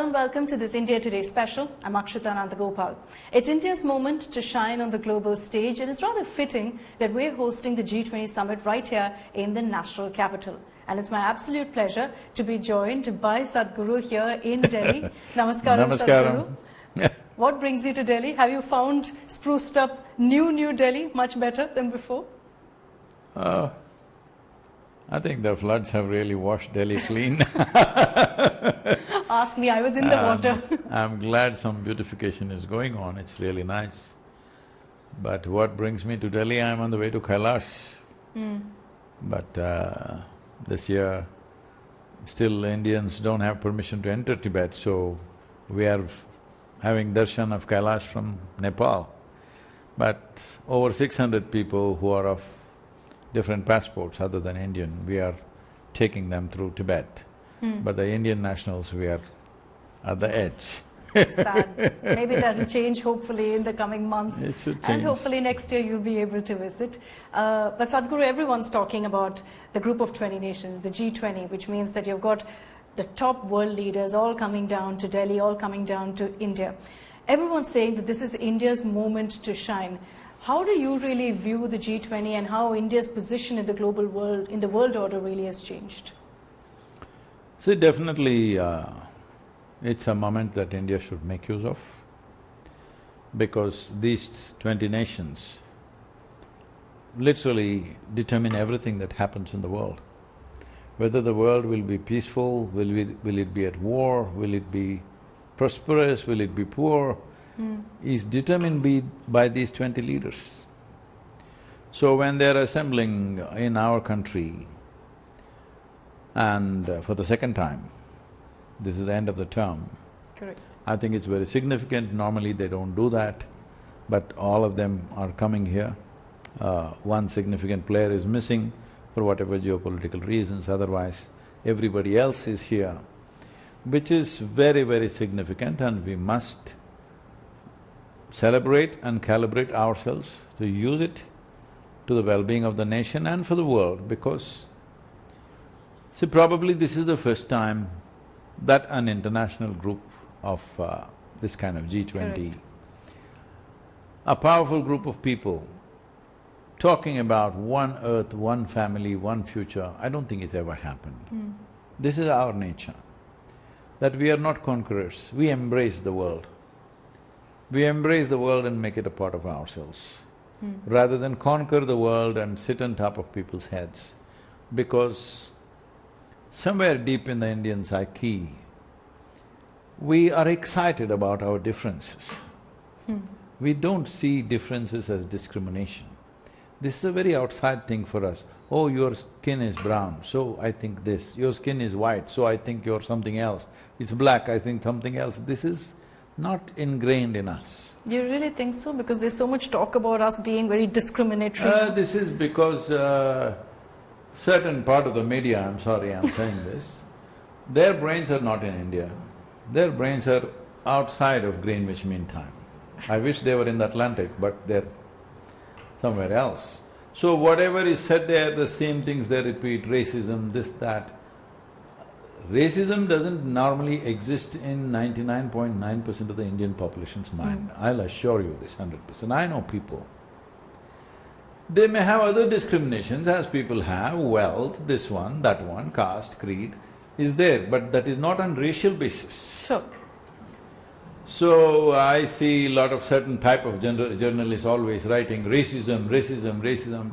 Hello and welcome to this India Today special. I'm Akshita Nandagopal. It's India's moment to shine on the global stage, and it's rather fitting that we're hosting the G20 summit right here in the national capital. And it's my absolute pleasure to be joined by Sadhguru here in Delhi. Namaskaram, Namaskaram. Sadhguru. What brings you to Delhi? Have you found spruced up new Delhi much better than before? I think the floods have really washed Delhi clean. Ask me, I was in the water. I'm glad some beautification is going on, it's really nice. But what brings me to Delhi, I'm on the way to Kailash. But this year, still Indians don't have permission to enter Tibet, so we are having darshan of Kailash from Nepal. But over 600 people who are of different passports other than Indian, we are taking them through Tibet. But the Indian nationals, we are at the edge. Sad. Maybe that'll change hopefully in the coming months. It should change. And hopefully next year you'll be able to visit. But Sadhguru, everyone's talking about the group of 20 nations, the G20, which means that you've got the top world leaders all coming down to Delhi, all coming down to India. Everyone's saying that this is India's moment to shine. How do you really view the G20 and how India's position in the global world, in the world order really has changed? See, definitely it's a moment that India should make use of, because these 20 nations literally determine everything that happens in the world. Whether the world will be peaceful, will it be at war, will it be prosperous, will it be poor, is determined by these 20 leaders. So when they're assembling in our country, and for the second time, this is the end of the term. Correct. I think it's very significant. Normally they don't do that, but all of them are coming here. One significant player is missing for whatever geopolitical reasons, otherwise everybody else is here, which is very significant, and we must celebrate and calibrate ourselves to use it to the well-being of the nation and for the world, because see, probably this is the first time that an international group of this kind of G20, Correct, a powerful group of people talking about one earth, one family, one future, I don't think it's ever happened. This is our nature, that we are not conquerors, we embrace the world. We embrace the world and make it a part of ourselves, rather than conquer the world and sit on top of people's heads. Because somewhere deep in the Indian psyche, we are excited about our differences. We don't see differences as discrimination. This is a very outside thing for us. Oh, your skin is brown, so I think this. Your skin is white, so I think you're something else. It's black, I think something else. This is not ingrained in us. Do you really think so? Because there's so much talk about us being very discriminatory. This is because certain part of the media, I'm sorry I'm saying this, their brains are not in India. Their brains are outside of Greenwich Mean Time. I wish they were in the Atlantic, but they're somewhere else. So whatever is said there, the same things they repeat, racism, this, that. Racism doesn't normally exist in 99.9% of the Indian population's mind. I'll assure you this 100%. I know people. They may have other discriminations as people have, wealth, this one, that one, caste, creed is there, but that is not on racial basis. Sure. So I see a lot of certain type of journalists always writing racism,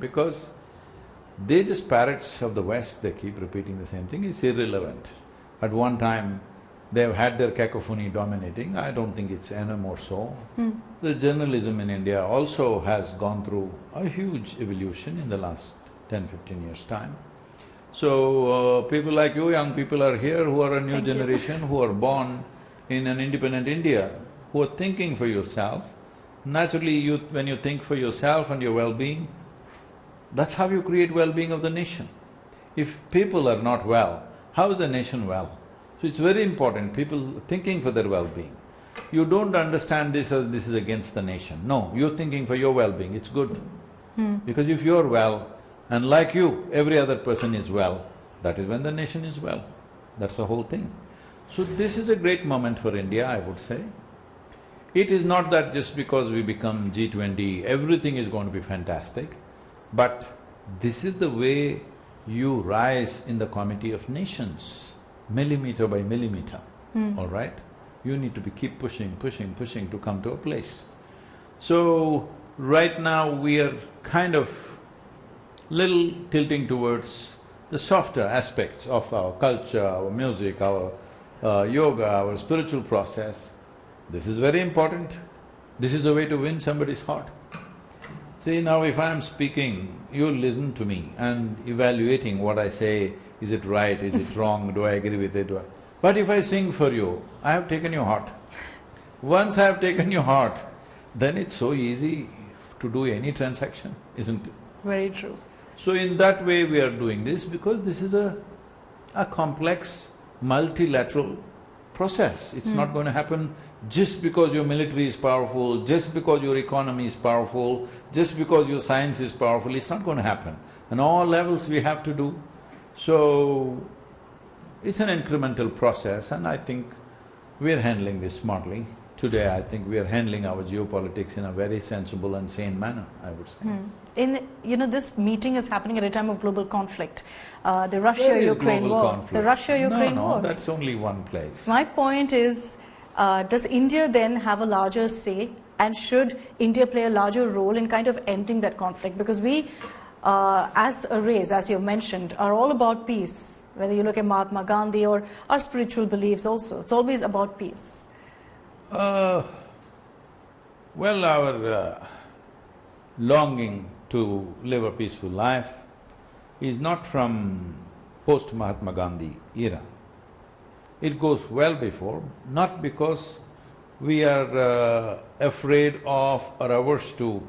because they're just parrots of the West, they keep repeating the same thing, it's irrelevant. At one time, they've had their cacophony dominating, I don't think it's anymore so. The journalism in India also has gone through a huge evolution in the last 10–15 years' time. So, people like you, young people are here who are a new generation, who are born in an independent India, who are thinking for yourself. Naturally, when you think for yourself and your well-being, that's how you create well-being of the nation. If people are not well, how is the nation well? So it's very important, people thinking for their well-being. You don't understand this as this is against the nation. No, you're thinking for your well-being, it's good. Because if you're well, and like you, every other person is well, that is when the nation is well. That's the whole thing. So this is a great moment for India, I would say. It is not that just because we become G20, everything is going to be fantastic, but this is the way you rise in the Committee of Nations, millimeter by millimeter, all right? You need to keep pushing, pushing, pushing to come to a place. So, right now we are kind of little tilting towards the softer aspects of our culture, our music, our yoga, our spiritual process. This is very important. This is a way to win somebody's heart. See, now if I am speaking, you listen to me and evaluating what I say, is it right, is it wrong, do I agree with it, But if I sing for you, I have taken your heart. Once I have taken your heart, then it's so easy to do any transaction, isn't it? Very true. So in that way we are doing this because this is a complex, multilateral process. It's not going to happen just because your military is powerful, just because your economy is powerful, just because your science is powerful, it's not going to happen. On all levels we have to do. So, it's an incremental process and I think we're handling this smartly. Today I think we are handling our geopolitics in a very sensible and sane manner, I would say. This meeting is happening at a time of global conflict. The Russia-Ukraine war. Conflict. The Russia-Ukraine war. No, that's only one place. My point is, does India then have a larger say and should India play a larger role in kind of ending that conflict? Because we, as a race, as you've mentioned, are all about peace. Whether you look at Mahatma Gandhi or our spiritual beliefs also, it's always about peace. Well, our longing to live a peaceful life is not from post-Mahatma Gandhi era. It goes well before, not because we are afraid of or averse to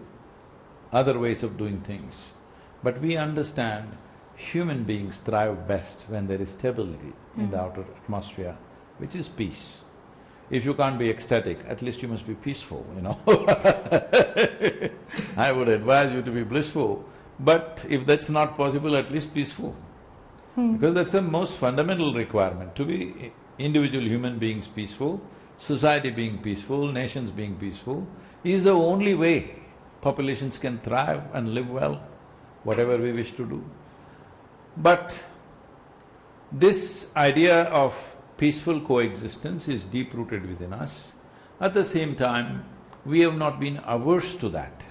other ways of doing things, but we understand human beings thrive best when there is stability in the outer atmosphere, which is peace. If you can't be ecstatic, at least you must be peaceful, I would advise you to be blissful, but if that's not possible, at least peaceful. Because that's the most fundamental requirement, to be individual human beings peaceful, society being peaceful, nations being peaceful, is the only way populations can thrive and live well, whatever we wish to do. But this idea of peaceful coexistence is deep-rooted within us. At the same time, we have not been averse to that.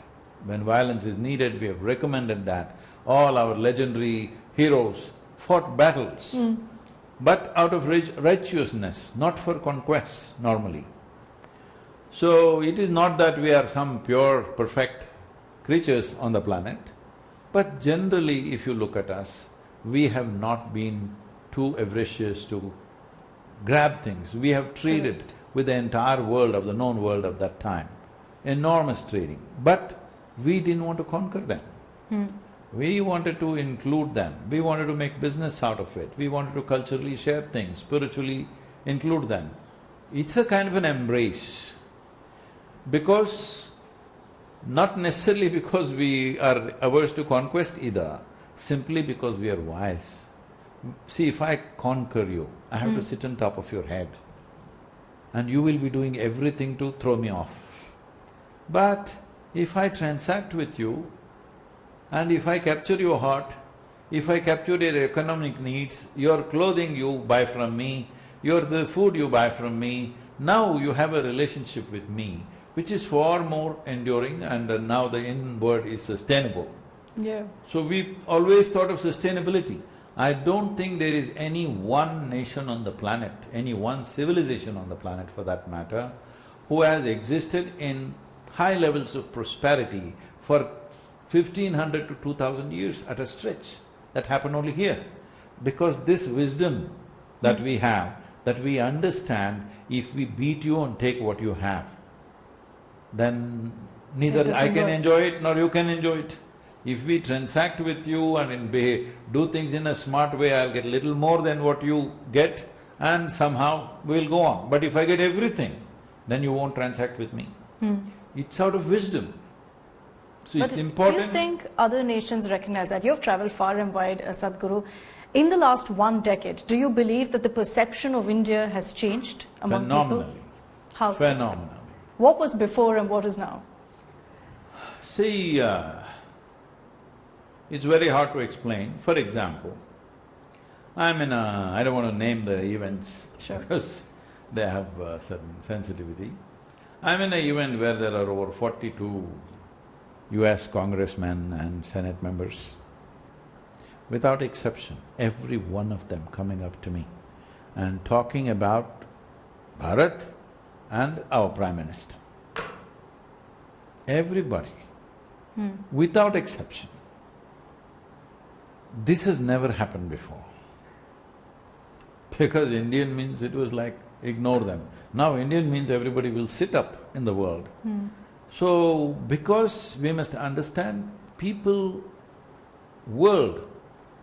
When violence is needed, we have recommended that. All our legendary heroes fought battles, but out of righteousness, not for conquest normally. So, it is not that we are some pure, perfect creatures on the planet, but generally if you look at us, we have not been too avaricious to grab things. We have traded with the entire world of the known world of that time, enormous trading, but we didn't want to conquer them. We wanted to include them, we wanted to make business out of it, we wanted to culturally share things, spiritually include them. It's a kind of an embrace, because not necessarily because we are averse to conquest either, simply because we are wise. See, if I conquer you, I have to sit on top of your head and you will be doing everything to throw me off. But if I transact with you and if I capture your heart, if I capture your economic needs, your clothing you buy from me, the food you buy from me, now you have a relationship with me which is far more enduring and now the end word is sustainable. Yeah. So we always thought of sustainability. I don't think there is any one nation on the planet, any one civilization on the planet for that matter, who has existed in high levels of prosperity for 1500 to 2000 years at a stretch. That happened only here. Because this wisdom that we have, that we understand, if we beat you and take what you have, then neither I can enjoy it nor you can enjoy it. If we transact with you and do things in a smart way, I'll get little more than what you get and somehow we'll go on. But if I get everything, then you won't transact with me. It's out of wisdom. So but it's important… do you think other nations recognize that? You've travelled far and wide, Sadhguru, In the last 1 decade, do you believe that the perception of India has changed among Phenomenally. people? How so? Phenomenally. What was before and what is now? See, it's very hard to explain. For example, I'm in a… I don't want to name the events Sure. because they have certain sensitivity. I'm in an event where there are over 42 US congressmen and Senate members. Without exception, every one of them coming up to me and talking about Bharat and our Prime Minister. Everybody, without exception. This has never happened before. Because Indian means it was like, ignore them. Now Indian means everybody will sit up in the world. So, because we must understand, world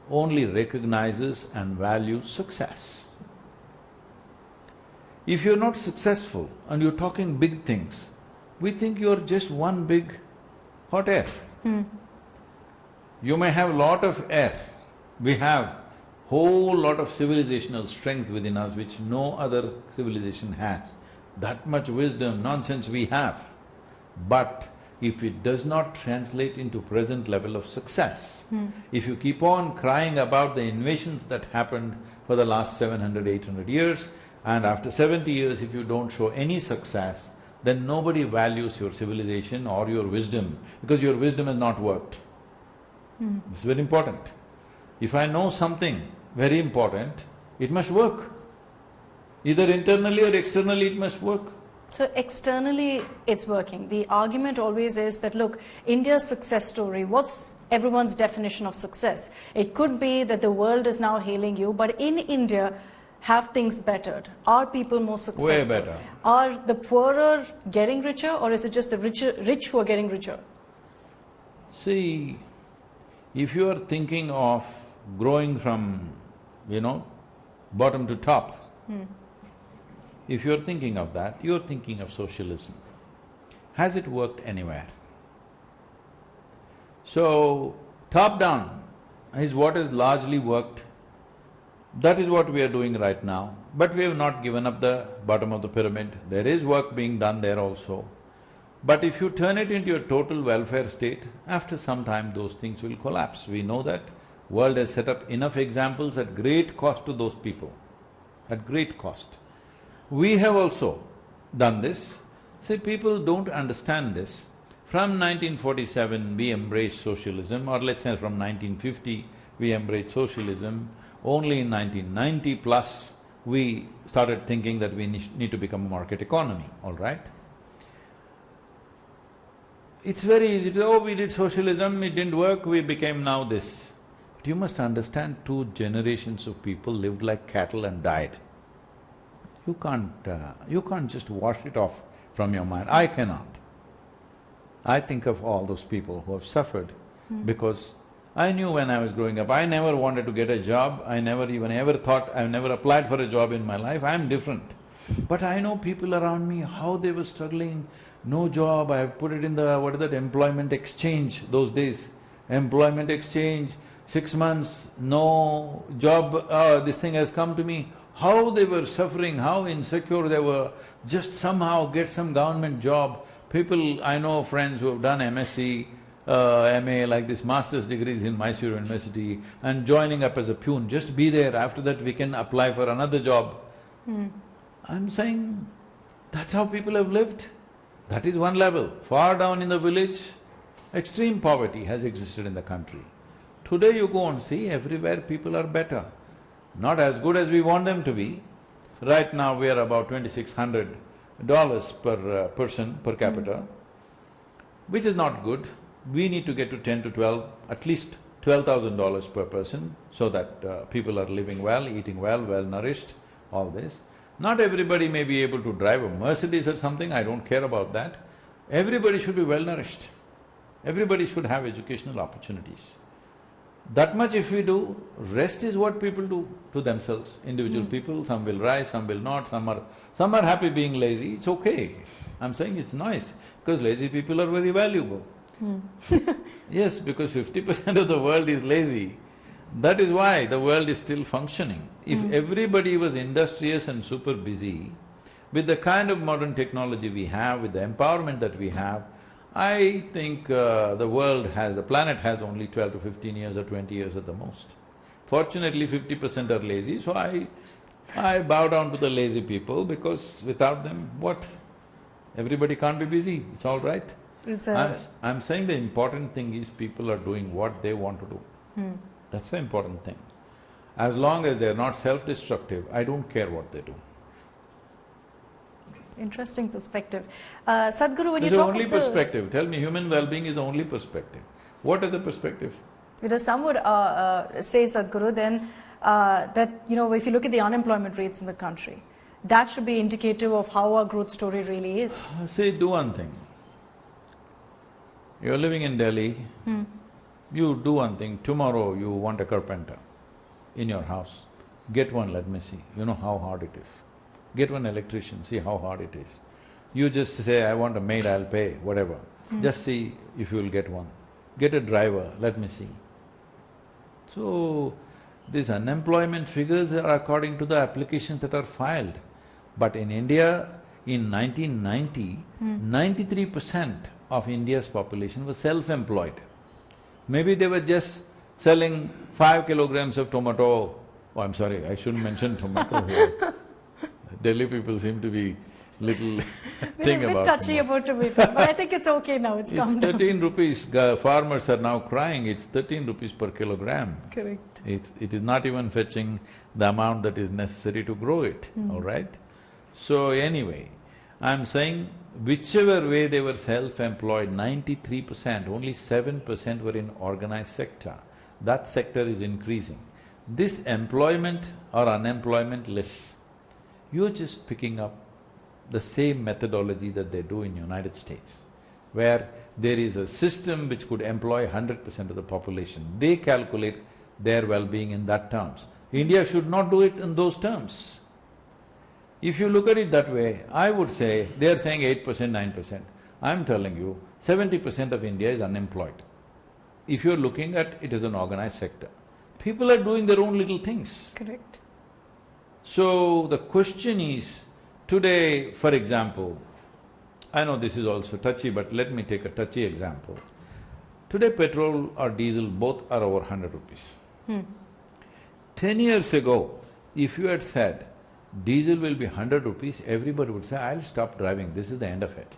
only recognizes and values success. If you're not successful and you're talking big things, we think you're just one big hot air. You may have a lot of air. We have whole lot of civilizational strength within us which no other civilization has. That much wisdom, nonsense we have. But if it does not translate into present level of success, if you keep on crying about the invasions that happened for the last 700, 800 years, and after 70 years if you don't show any success, then nobody values your civilization or your wisdom, because your wisdom has not worked. It's very important. If I know something very important, it must work. Either internally or externally it must work. So externally it's working. The argument always is that, look, India's success story, what's everyone's definition of success? It could be that the world is now hailing you, but in India, have things bettered? Are people more successful? Way better. Are the poorer getting richer, or is it just the rich who are getting richer? See, if you are thinking of growing from, bottom to top, if you're thinking of that, you're thinking of socialism. Has it worked anywhere? So, top-down is what has largely worked. That is what we are doing right now. But we have not given up the bottom of the pyramid. There is work being done there also. But if you turn it into a total welfare state, after some time those things will collapse. We know that. World has set up enough examples at great cost to those people, at great cost. We have also done this. See, people don't understand this. From 1947 we embraced socialism, or let's say from 1950 we embraced socialism. Only in 1990 plus we started thinking that we need to become a market economy, all right? It's very easy to say, oh, we did socialism, it didn't work, we became now this. But you must understand, 2 generations of people lived like cattle and died. You can't just wash it off from your mind. I cannot. I think of all those people who have suffered because I knew when I was growing up, I never wanted to get a job, I never even ever thought, I've never applied for a job in my life, I'm different. But I know people around me, how they were struggling, no job, I put it in the… what is that, employment exchange those days. Employment exchange, 6 months, no job, this thing has come to me. How they were suffering, how insecure they were, just somehow get some government job. People… I know friends who have done MSc, MA, like this, master's degrees in Mysore University, and joining up as a peon, just be there, after that we can apply for another job. I'm saying, that's how people have lived. That is one level. Far down in the village, extreme poverty has existed in the country. Today you go and see, everywhere people are better. Not as good as we want them to be. Right now we are about $2,600 per person, per capita, which is not good. We need to get to 10 to 12, at least $12,000 per person, so that people are living well, eating well, well-nourished, all this. Not everybody may be able to drive a Mercedes or something, I don't care about that. Everybody should be well-nourished. Everybody should have educational opportunities. That much if we do, rest is what people do to themselves, individual people. Some will rise, some will not, some are happy being lazy, it's okay. I'm saying it's nice, because lazy people are very valuable. Yes, because 50% of the world is lazy, That is why the world is still functioning. If everybody was industrious and super busy, with the kind of modern technology we have, with the empowerment that we have, I think the planet has only 12 to 15 years or 20 years at the most. Fortunately, 50% are lazy, so I bow down to the lazy people because without them, what? Everybody can't be busy, it's all right. I'm saying the important thing is people are doing what they want to do. That's the important thing. As long as they're not self-destructive, I don't care what they do. Interesting perspective. Sadhguru, when It's you the talk only of the… perspective. Tell me, human well-being is the only perspective. What is the perspective? Some would say, Sadhguru, then that, if you look at the unemployment rates in the country, that should be indicative of how our growth story really is. Say, do one thing. You're living in Delhi, you do one thing, tomorrow you want a carpenter in your house, get one, let me see, you know how hard it is. Get one electrician, see how hard it is. You just say, I want a maid, I'll pay, whatever. Just see if you'll get one. Get a driver, let me see. So, these unemployment figures are according to the applications that are filed. But in India, in 1990, 93% of India's population was self-employed. Maybe they were just selling 5 kilograms of tomato. Oh, I'm sorry, I shouldn't mention tomato here. Delhi people seem to be little thing about We're a bit touchy about tomatoes, but I think it's okay now, it's calmed down. 13 rupees, farmers are now crying, it's 13 rupees per kilogram. Correct. It is not even fetching the amount that is necessary to grow it, all right? So anyway, I'm saying whichever way they were self-employed, 93%, only 7% were in organized sector. That sector is increasing. This employment or unemployment lists, you're just picking up the same methodology that they do in United States, where there is a system which could employ 100% of the population. They calculate their well-being in that terms. India should not do it in those terms. If you look at it that way, I would say, they're saying 8%, 9%. I'm telling you, 70% of India is unemployed. If you're looking at it as an organized sector, people are doing their own little things. Correct. So, the question is, today, for example, I know this is also touchy, but let me take a touchy example. Today, petrol or diesel both are over 100 rupees. 10 years ago, if you had said, diesel will be 100 rupees, everybody would say, I'll stop driving, this is the end of it.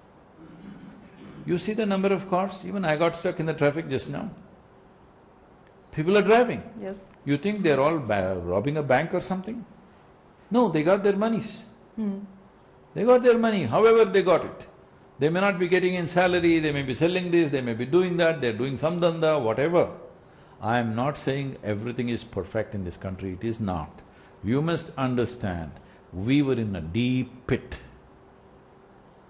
You see the number of cars? Even I got stuck in the traffic just now. People are driving. Yes. You think they're all robbing a bank or something? No, they got their monies. They got their money, however they got it. They may not be getting in salary, they may be selling this, they may be doing that, they're doing some dhanda, whatever. I am not saying everything is perfect in this country, it is not. You must understand, we were in a deep pit.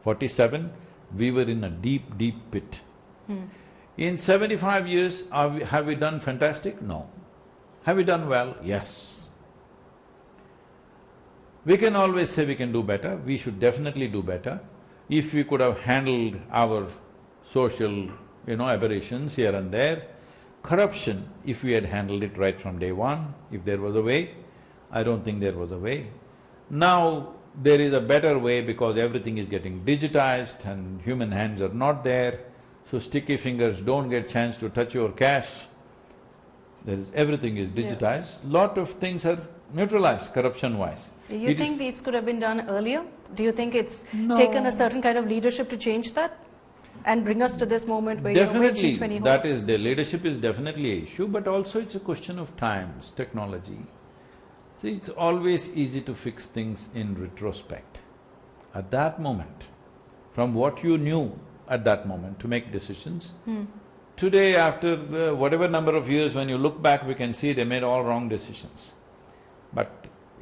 47, we were in a deep, deep pit. In 75 years, have we done fantastic? No. Have we done well? Yes. We can always say we can do better, we should definitely do better. If we could have handled our social, aberrations here and there, corruption, if we had handled it right from day one, if there was a way, I don't think there was a way. Now, there is a better way because everything is getting digitized and human hands are not there, so sticky fingers don't get chance to touch your cash. Everything is digitized, lot of things are neutralized corruption-wise. Do you think these could have been done earlier? Do you think it's taken a certain kind of leadership to change that and bring us to this moment where definitely, G20 that is, the leadership is definitely an issue, but also it's a question of times, technology. See, it's always easy to fix things in retrospect. At that moment, from what you knew at that moment to make decisions, today after whatever number of years, when you look back, we can see they made all wrong decisions. But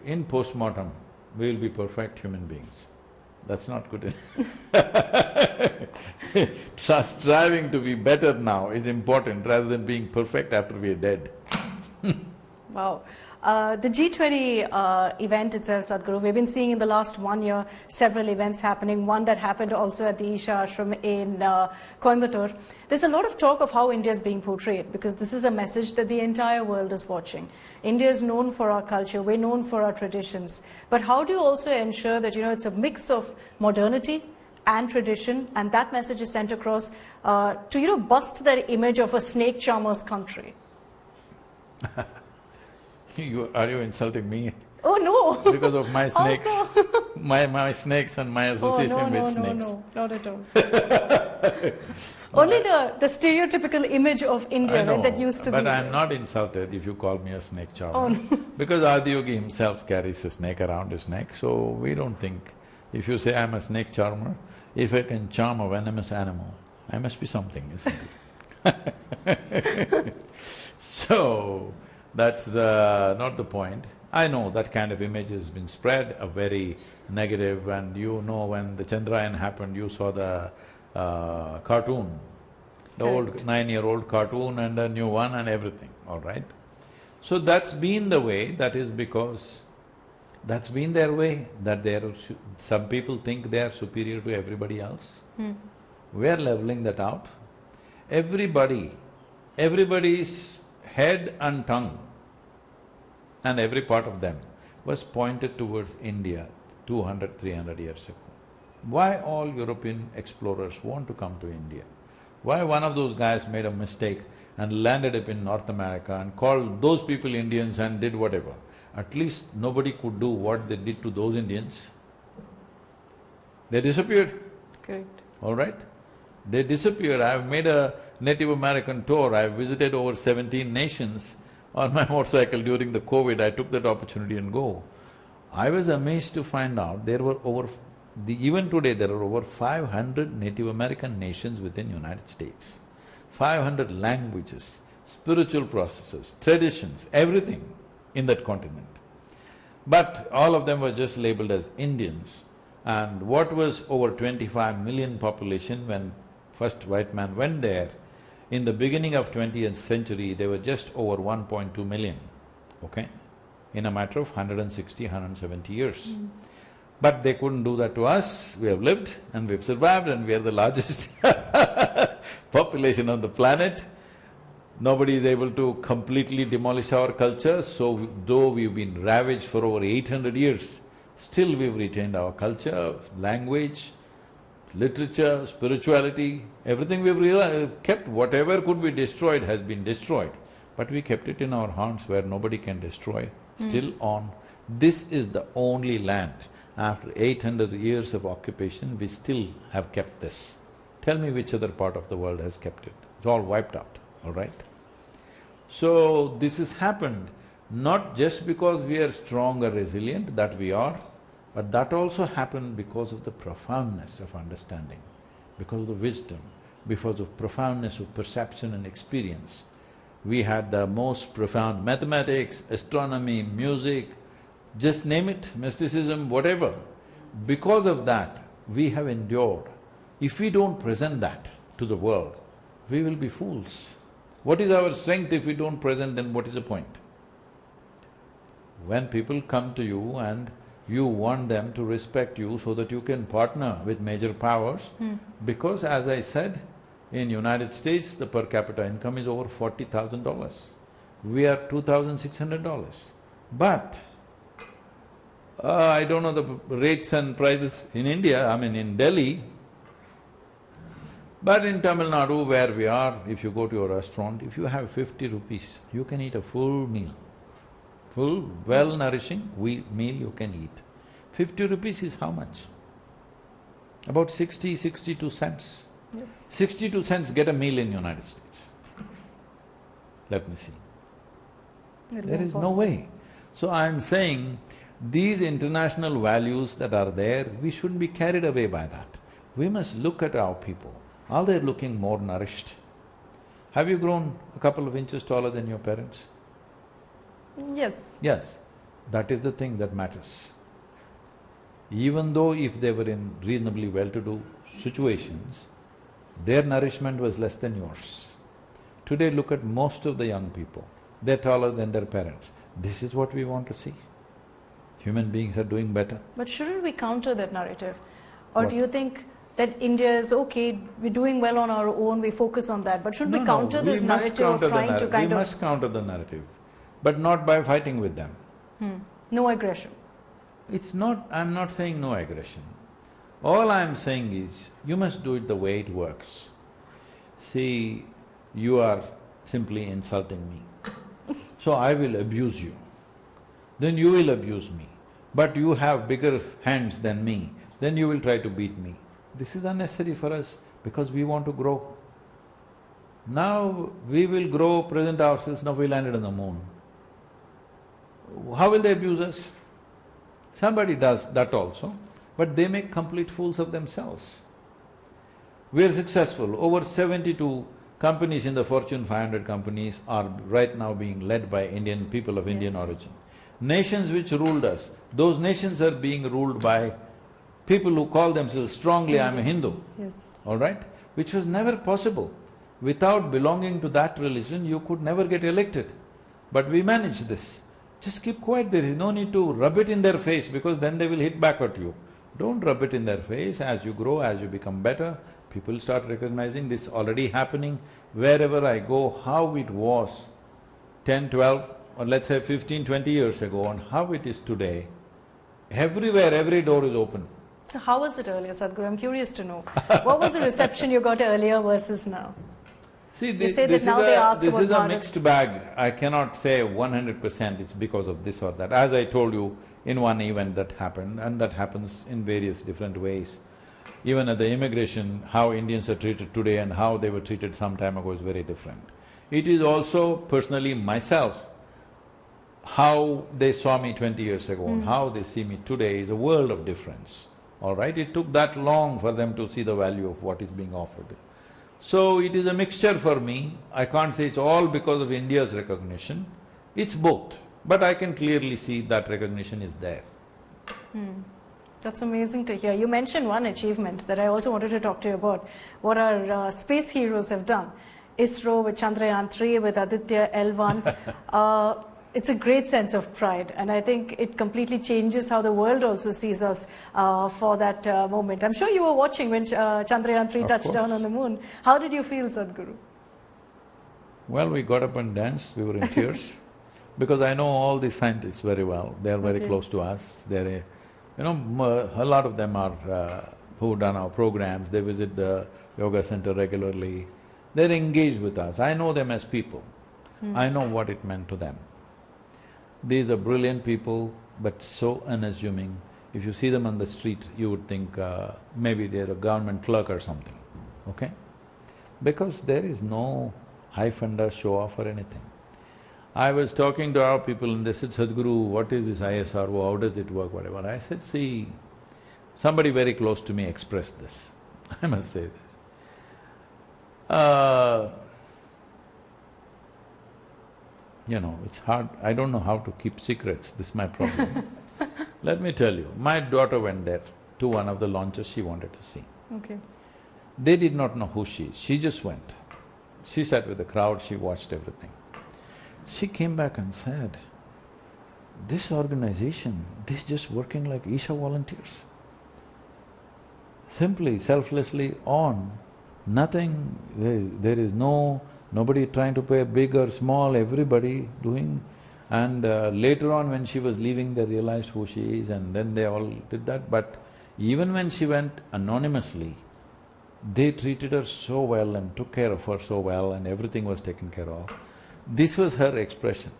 in postmortem, we will be perfect human beings. That's not good enough. Striving to be better now is important rather than being perfect after we are dead. Wow. The G20 event itself, Sadhguru, we've been seeing in the last 1 year several events happening, one that happened also at the Isha Ashram in Coimbatore. There's a lot of talk of how India is being portrayed, because this is a message that the entire world is watching. India is known for our culture, we're known for our traditions. But how do you also ensure that, it's a mix of modernity and tradition, and that message is sent across to, bust that image of a snake charmer's country? Are you insulting me? Oh no! Because of my snakes, my snakes and my association with snakes. No, not at all. Only the stereotypical image of India, right, that used to be. But I'm not insulted if you call me a snake charmer. Oh, no. Because Adiyogi himself carries a snake around his neck, so we don't think… If you say I'm a snake charmer, if I can charm a venomous animal, I must be something, isn't it? So, that's not the point. I know that kind of image has been spread, a very negative, and when the Chandrayaan happened, you saw the cartoon, the old 9-year-old cartoon and the new one and everything, all right? So that's been the way, that is because that's been their way, that some people think they are superior to everybody else. We are leveling that out. Everybody's head and tongue and every part of them was pointed towards India 200, 300 years ago. Why all European explorers want to come to India? Why one of those guys made a mistake and landed up in North America and called those people Indians and did whatever? At least nobody could do what they did to those Indians. They disappeared. Correct. All right? They disappeared. I've made a Native American tour, I've visited over 17 nations on my motorcycle during the COVID. I took that opportunity and go. I was amazed to find out there were even today there are over 500 Native American nations within United States. 500 languages, spiritual processes, traditions, everything in that continent. But all of them were just labeled as Indians. And what was over 25 million population when first white man went there, in the beginning of 20th century, they were just over 1.2 million, okay? In a matter of 160, 170 years. But they couldn't do that to us. We have lived and we've survived and we are the largest population on the planet. Nobody is able to completely demolish our culture, so though we've been ravaged for over 800 years, still we've retained our culture, language, literature, spirituality, everything we've kept. Whatever could be destroyed has been destroyed, but we kept it in our hands where nobody can destroy, still on. This is the only land, after 800 years of occupation, we still have kept this. Tell me which other part of the world has kept it. It's all wiped out, all right? So, this has happened not just because we are strong or resilient, that we are, but that also happened because of the profoundness of understanding, because of the wisdom, because of profoundness of perception and experience. We had the most profound mathematics, astronomy, music, just name it, mysticism, whatever. Because of that, we have endured. If we don't present that to the world, we will be fools. What is our strength if we don't present, then what is the point? When people come to you and you want them to respect you so that you can partner with major powers, because as I said, in United States, the per capita income is over $40,000. We are $2,600. But I don't know the rates and prices in India, I mean in Delhi, but in Tamil Nadu where we are, if you go to a restaurant, if you have 50 rupees, you can eat a full meal. Full, well-nourishing meal you can eat. 50 rupees is how much? About 62 cents. Yes. 62 cents get a meal in United States. Let me see. There is no way. So I'm saying, these international values that are there, we shouldn't be carried away by that. We must look at our people. Are they looking more nourished? Have you grown a couple of inches taller than your parents? Yes. Yes, that is the thing that matters. Even though if they were in reasonably well-to-do situations, their nourishment was less than yours. Today look at most of the young people, they're taller than their parents. This is what we want to see. Human beings are doing better. But shouldn't we counter that narrative? Or What? do you think that India is okay, we're doing well on our own, we focus on that, but shouldn't we counter this narrative of trying to kind We of… must counter the narrative, but not by fighting with them. No aggression. It's not… I'm not saying no aggression. All I'm saying is, you must do it the way it works. See, you are simply insulting me, so I will abuse you. Then you will abuse me. But you have bigger hands than me, then you will try to beat me. This is unnecessary for us because we want to grow. Now we will grow, present ourselves, now we landed on the moon. How will they abuse us? Somebody does that also, but they make complete fools of themselves. We are successful. Over 72 companies in the Fortune 500 companies are right now being led by Indian people of Indian origin. Nations which ruled us, those nations are being ruled by people who call themselves strongly, I'm a Hindu, all right? Which was never possible. Without belonging to that religion, you could never get elected. But we managed this. Just keep quiet, there is no need to rub it in their face because then they will hit back at you. Don't rub it in their face. As you grow, as you become better, people start recognizing this already happening. Wherever I go, how it was 10, 12, or let's say 15, 20 years ago and how it is today, everywhere, every door is open. So how was it earlier, Sadhguru? I'm curious to know. What was the reception you got earlier versus now? See, You say that now they ask this about is a Bharat. mixed bag. I cannot say 100% it's because of this or that. As I told you, in one event that happened, and that happens in various different ways. Even at the immigration, how Indians are treated today and how they were treated some time ago is very different. It is also personally myself, how they saw me 20 years ago and how they see me today is a world of difference, all right? It took that long for them to see the value of what is being offered. So it is a mixture for me. I can't say it's all because of India's recognition, it's both. But I can clearly see that recognition is there. That's amazing to hear. You mentioned one achievement that I also wanted to talk to you about, what our space heroes have done. ISRO with Chandrayaan-3, with Aditya L1. It's a great sense of pride, and I think it completely changes how the world also sees us for that moment. I'm sure you were watching when Chandrayaan-3 touched down on the moon. How did you feel, Sadhguru? Well, we got up and danced, we were in tears. Because I know all these scientists very well, they are very close to us, they're… a lot of them are… who've done our programs, they visit the yoga center regularly, they're engaged with us. I know them as people, I know what it meant to them. These are brilliant people, but so unassuming. If you see them on the street, you would think maybe they're a government clerk or something, okay? Because there is no high-funder show-off or anything. I was talking to our people and they said, Sadhguru, what is this ISRO, how does it work, whatever. I said, see, somebody very close to me expressed this, I must say this. It's hard, I don't know how to keep secrets, this is my problem. Let me tell you, my daughter went there to one of the launches she wanted to see. They did not know who she is, she just went. She sat with the crowd, she watched everything. She came back and said, this organization, this is just working like Isha volunteers. Simply, selflessly on, nothing, there is nobody trying to pay big or small, everybody doing. And later on when she was leaving, they realized who she is and then they all did that. But even when she went anonymously, they treated her so well and took care of her so well and everything was taken care of. This was her expression.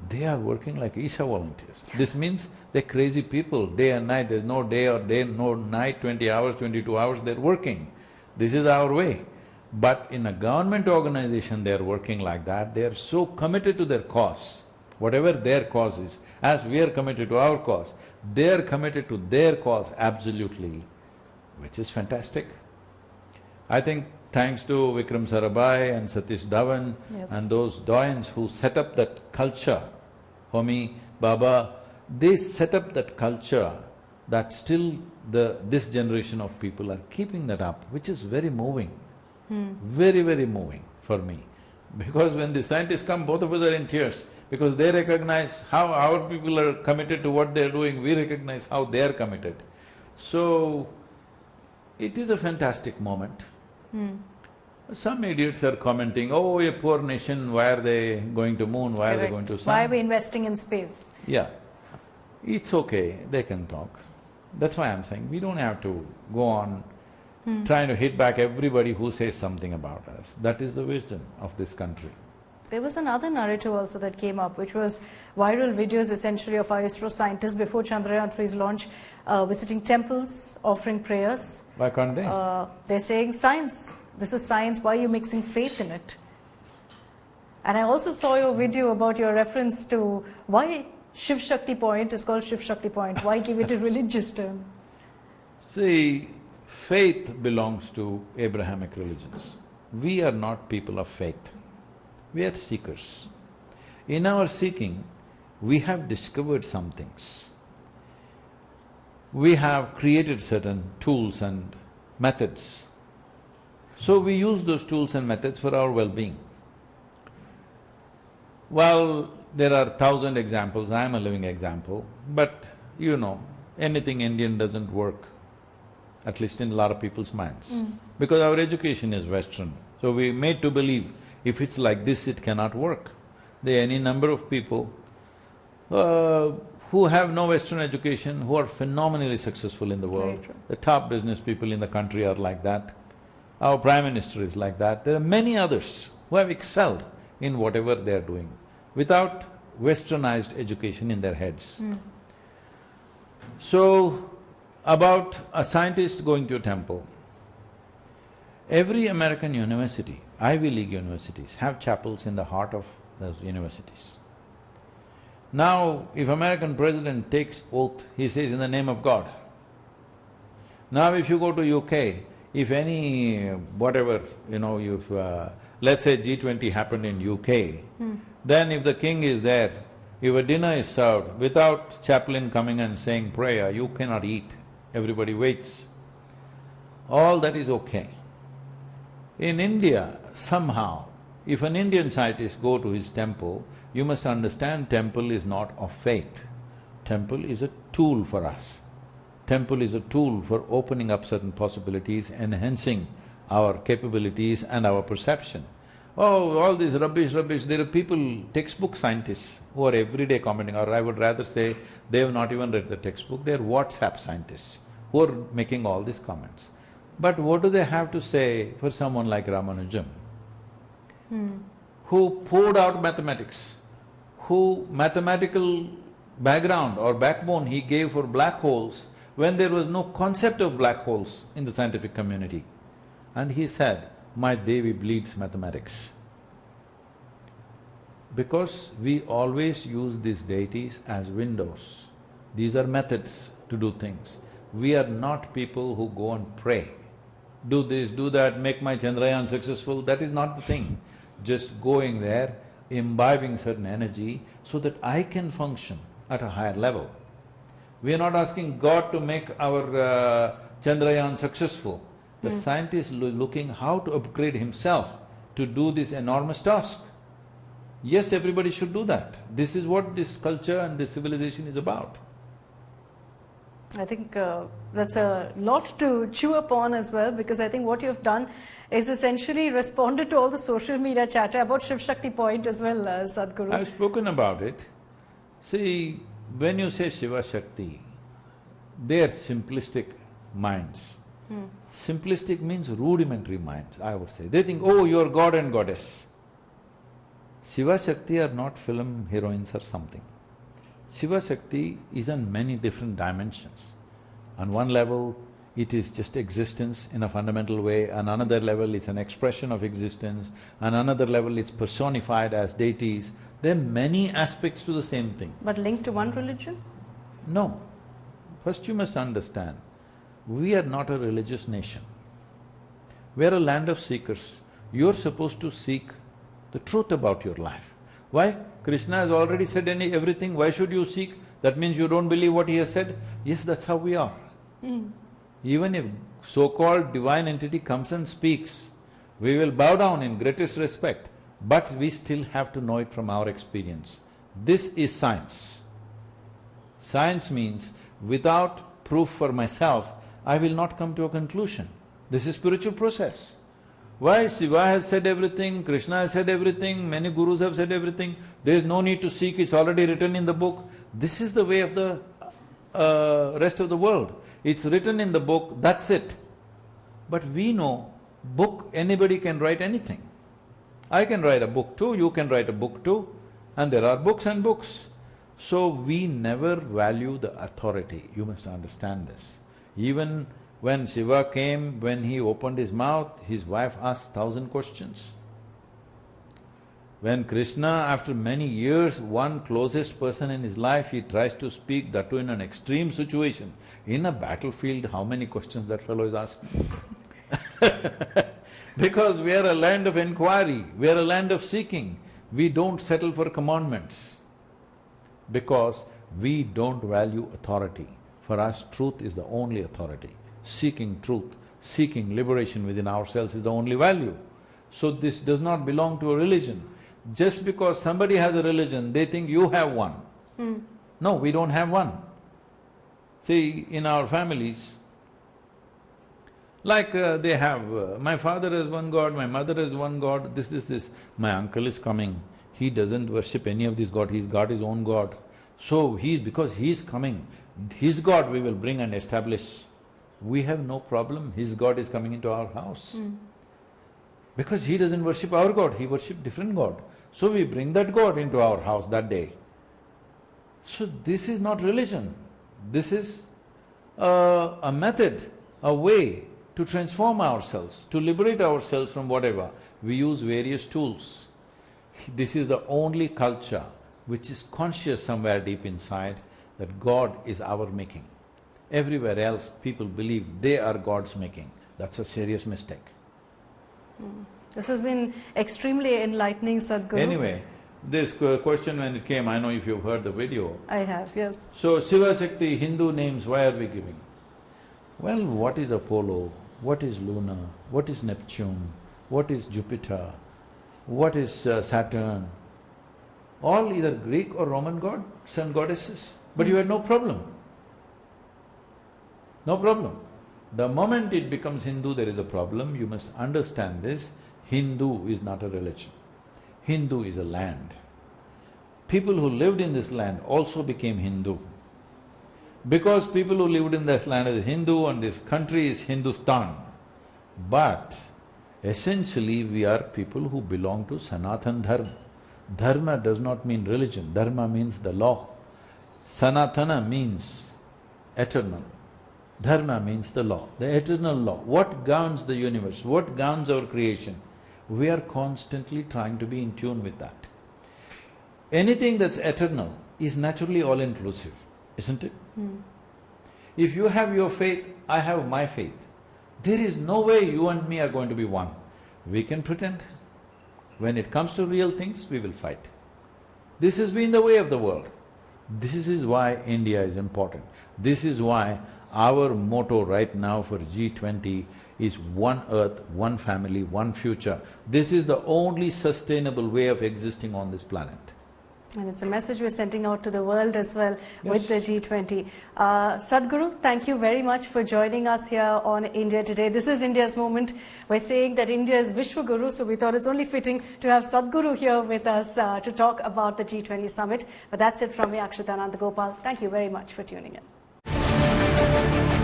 They are working like Isha volunteers. This means they're crazy people, day and night, there's no day or day, no night, 20 hours, 22 hours, they're working. This is our way. But in a government organization, they're working like that, they're so committed to their cause, whatever their cause is, as we are committed to our cause, they're committed to their cause absolutely, which is fantastic. I think thanks to Vikram Sarabhai and Satish Dhawan and those doyens who set up that culture, Homi, Baba, they set up that culture that still this generation of people are keeping that up, which is very moving, very, very moving for me. Because when the scientists come, both of us are in tears, because they recognize how our people are committed to what they're doing, we recognize how they're committed. So, it is a fantastic moment. Some idiots are commenting, oh, a poor nation, why are they going to moon, why are they going to sun? Why are we investing in space? Yeah, it's okay, they can talk. That's why I'm saying we don't have to go on trying to hit back everybody who says something about us. That is the wisdom of this country. There was another narrative also that came up, which was viral videos essentially of our Astro Scientists before Chandrayaan 3's launch, visiting temples, offering prayers. Why can't they? They're saying science. This is science. Why are you mixing faith in it? And I also saw your video about your reference to why Shiva Shakti point is called Shiva Shakti point. Why give it a religious term? See, faith belongs to Abrahamic religions. We are not people of faith. We are seekers. In our seeking, we have discovered some things. We have created certain tools and methods. So we use those tools and methods for our well-being. Well, there are 1,000 examples, I am a living example, but you know, anything Indian doesn't work, at least in a lot of people's minds. Because our education is Western, so we made to believe if it's like this, it cannot work. There are any number of people who have no Western education, who are phenomenally successful in the world. The top business people in the country are like that. Our Prime Minister is like that. There are many others who have excelled in whatever they are doing without westernized education in their heads. So, about a scientist going to a temple, every American university, Ivy League universities, have chapels in the heart of those universities. Now, if American president takes oath, he says in the name of God. Now if you go to UK, if any whatever, you know, if let's say G20 happened in UK, then if the king is there, if a dinner is served, without chaplain coming and saying prayer, you cannot eat, everybody waits. All that is okay. In India, somehow, if an Indian scientist go to his temple, you must understand temple is not of faith. Temple is a tool for us. Temple is a tool for opening up certain possibilities, enhancing our capabilities and our perception. Oh, all this rubbish, there are people, textbook scientists who are every day commenting, or I would rather say they have not even read the textbook, they are WhatsApp scientists who are making all these comments. But what do they have to say for someone like Ramanujam, who poured out mathematics, who mathematical background or backbone he gave for black holes when there was no concept of black holes in the scientific community. And he said, my Devi bleeds mathematics. Because we always use these deities as windows. These are methods to do things. We are not people who go and pray. Do this, do that, make my Chandrayaan successful, that is not the thing. Just going there, imbibing certain energy so that I can function at a higher level. We are not asking God to make our Chandrayaan successful. The scientist looking how to upgrade himself to do this enormous task. Yes, everybody should do that. This is what this culture and this civilization is about. I think that's a lot to chew upon as well, because I think what you've done is essentially responded to all the social media chatter about Shiva Shakti point as well, Sadhguru. I've spoken about it. See, when you say Shiva Shakti, they are simplistic minds. Simplistic means rudimentary minds, I would say. They think, oh, you're God and Goddess. Shiva Shakti are not film heroines or something. Shiva Shakti is on many different dimensions. On one level, it is just existence in a fundamental way, on another level it's an expression of existence, on another level it's personified as deities. There are many aspects to the same thing. But linked to one religion? No. First you must understand, we are not a religious nation. We are a land of seekers. You're supposed to seek the truth about your life. Why? Krishna has already said everything, why should you seek? That means you don't believe what he has said? Yes, that's how we are. Even if so-called divine entity comes and speaks, we will bow down in greatest respect, but we still have to know it from our experience. This is science. Science means without proof for myself, I will not come to a conclusion. This is spiritual process. Why Shiva has said everything, Krishna has said everything, many gurus have said everything, there is no need to seek, it's already written in the book. This is the way of the rest of the world. It's written in the book, that's it. But we know, book, anybody can write anything. I can write a book too, you can write a book too, and there are books and books. So we never value the authority, you must understand this. Even when Shiva came, when he opened his mouth, his wife asked 1,000 questions. When Krishna, after many years, one closest person in his life, he tries to speak, that too in an extreme situation. In a battlefield, how many questions that fellow is asking? Because we are a land of inquiry, we are a land of seeking. We don't settle for commandments because we don't value authority. For us, truth is the only authority. Seeking truth, seeking liberation within ourselves is the only value. So this does not belong to a religion. Just because somebody has a religion, they think you have one. No, we don't have one. See, in our families, like they have, my father has one god, my mother has one god, this. My uncle is coming, he doesn't worship any of these gods, he's got his own god. So because he's coming, his god we will bring and establish. We have no problem, his god is coming into our house. Because he doesn't worship our god, he worships different god. So we bring that god into our house that day. So this is not religion, this is a method, a way to transform ourselves, to liberate ourselves from whatever. We use various tools. This is the only culture which is conscious somewhere deep inside that God is our making. Everywhere else, people believe they are God's making. That's a serious mistake. This has been extremely enlightening, Sadhguru. Anyway, this question when it came, I know if you've heard the video. I have, yes. So, Shiva Shakti, Hindu names, why are we giving? Well, what is Apollo? What is Luna? What is Neptune? What is Jupiter? What is Saturn? All either Greek or Roman gods and goddesses. But you had no problem. No problem. The moment it becomes Hindu, there is a problem. You must understand this. Hindu is not a religion. Hindu is a land. People who lived in this land also became Hindu. Because people who lived in this land is Hindu and this country is Hindustan. But essentially we are people who belong to Sanatan Dharma. Dharma does not mean religion, Dharma means the law. Sanatana means eternal. Dharma means the law, the eternal law. What governs the universe, what governs our creation? We are constantly trying to be in tune with that. Anything that's eternal is naturally all-inclusive, isn't it? If you have your faith, I have my faith. There is no way you and me are going to be one. We can pretend. When it comes to real things, we will fight. This has been the way of the world. This is why India is important. This is why our motto right now for G20 is one earth, one family, one future. This is the only sustainable way of existing on this planet. And it's a message we're sending out to the world as well with the G20. Sadhguru, thank you very much for joining us here on India Today. This is India's moment. We're saying that India is Vishwaguru, so we thought it's only fitting to have Sadhguru here with us to talk about the G20 summit. But that's it from me, Akshatha Nandagopal. Thank you very much for tuning in.